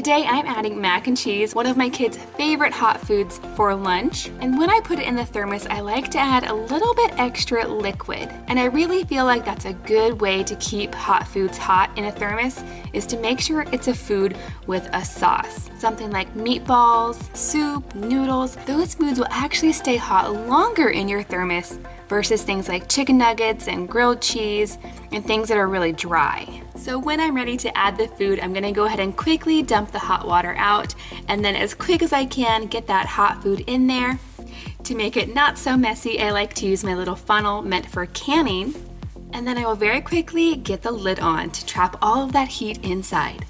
Today I'm adding mac and cheese, one of my kids' favorite hot foods, for lunch. And when I put it in the thermos, I like to add a little bit extra liquid. And I really feel like that's a good way to keep hot foods hot in a thermos, is to make sure it's a food with a sauce. Something like meatballs, soup, noodles. Those foods will actually stay hot longer in your thermos versus things like chicken nuggets and grilled cheese and things that are really dry. So when I'm ready to add the food, I'm gonna go ahead and quickly dump the hot water out, and then as quick as I can, get that hot food in there. To make it not so messy, I like to use my little funnel meant for canning, and then I will very quickly get the lid on to trap all of that heat inside.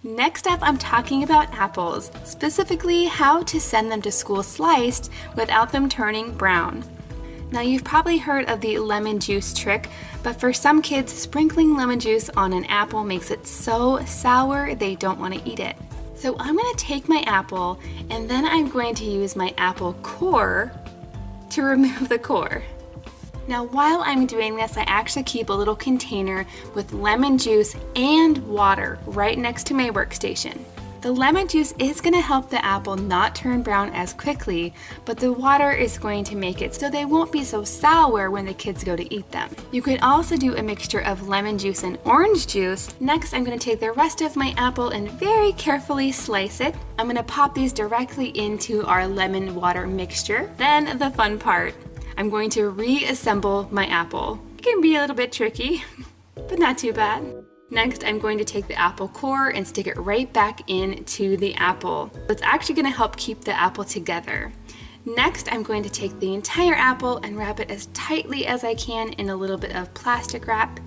Next up, I'm talking about apples, specifically how to send them to school sliced without them turning brown. Now you've probably heard of the lemon juice trick, but for some kids, sprinkling lemon juice on an apple makes it so sour they don't want to eat it. So I'm going to take my apple and then I'm going to use my apple core to remove the core. Now while I'm doing this, I actually keep a little container with lemon juice and water right next to my workstation. The lemon juice is going to help the apple not turn brown as quickly, but the water is going to make it so they won't be so sour when the kids go to eat them. You could also do a mixture of lemon juice and orange juice. Next, I'm going to take the rest of my apple and very carefully slice it. I'm going to pop these directly into our lemon water mixture. Then the fun part, I'm going to reassemble my apple. It can be a little bit tricky, but not too bad. Next, I'm going to take the apple core and stick it right back into the apple. It's actually going to help keep the apple together. Next, I'm going to take the entire apple and wrap it as tightly as I can in a little bit of plastic wrap,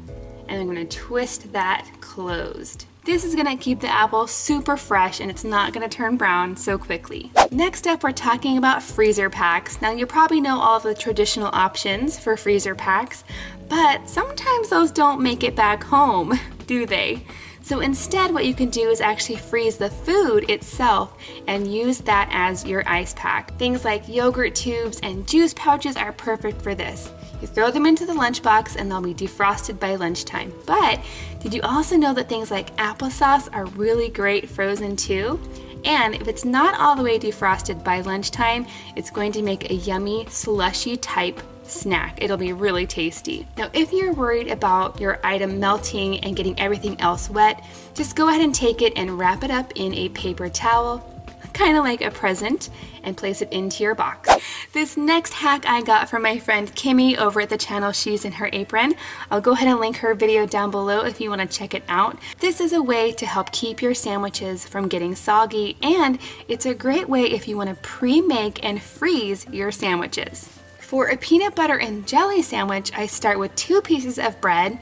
and I'm going to twist that closed. This is going to keep the apple super fresh and it's not going to turn brown so quickly. Next up, we're talking about freezer packs. Now you probably know all of the traditional options for freezer packs, but sometimes those don't make it back home, do they? So instead, what you can do is actually freeze the food itself and use that as your ice pack. Things like yogurt tubes and juice pouches are perfect for this. You throw them into the lunchbox and they'll be defrosted by lunchtime. But did you also know that things like applesauce are really great frozen too? And if it's not all the way defrosted by lunchtime, it's going to make a yummy slushy type snack. It'll be really tasty. Now, if you're worried about your item melting and getting everything else wet, just go ahead and take it and wrap it up in a paper towel, kind of like a present, and place it into your box. This next hack I got from my friend Kimmy over at the channel She's in Her Apron. I'll go ahead and link her video down below if you want to check it out. This is a way to help keep your sandwiches from getting soggy, and it's a great way if you want to pre-make and freeze your sandwiches. For a peanut butter and jelly sandwich, I start with 2 pieces of bread.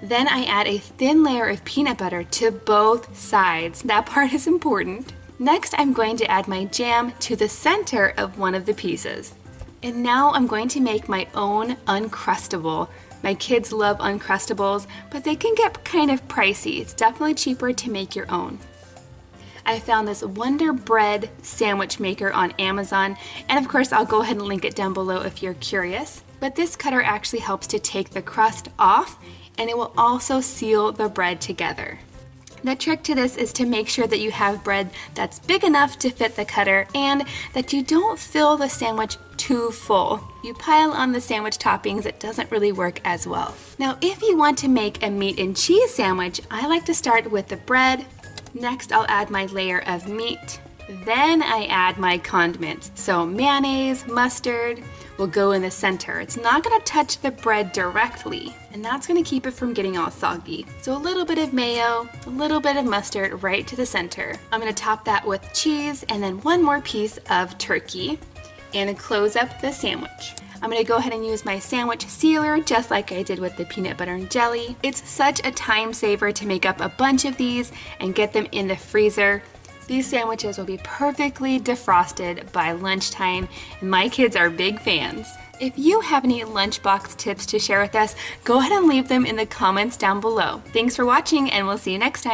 Then I add a thin layer of peanut butter to both sides. That part is important. Next, I'm going to add my jam to the center of one of the pieces. And now I'm going to make my own Uncrustable. My kids love Uncrustables, but they can get kind of pricey. It's definitely cheaper to make your own. I found this Wonder Bread sandwich maker on Amazon, and of course I'll go ahead and link it down below if you're curious. But this cutter actually helps to take the crust off, and it will also seal the bread together. The trick to this is to make sure that you have bread that's big enough to fit the cutter and that you don't fill the sandwich too full. You pile on the sandwich toppings, it doesn't really work as well. Now, if you want to make a meat and cheese sandwich, I like to start with the bread. Next, I'll add my layer of meat. Then I add my condiments. So mayonnaise, mustard will go in the center. It's not going to touch the bread directly, and that's going to keep it from getting all soggy. So a little bit of mayo, a little bit of mustard right to the center. I'm going to top that with cheese and then one more piece of turkey and close up the sandwich. I'm going to go ahead and use my sandwich sealer just like I did with the peanut butter and jelly. It's such a time saver to make up a bunch of these and get them in the freezer. These sandwiches will be perfectly defrosted by lunchtime, and my kids are big fans. If you have any lunchbox tips to share with us, go ahead and leave them in the comments down below. Thanks for watching, and we'll see you next time.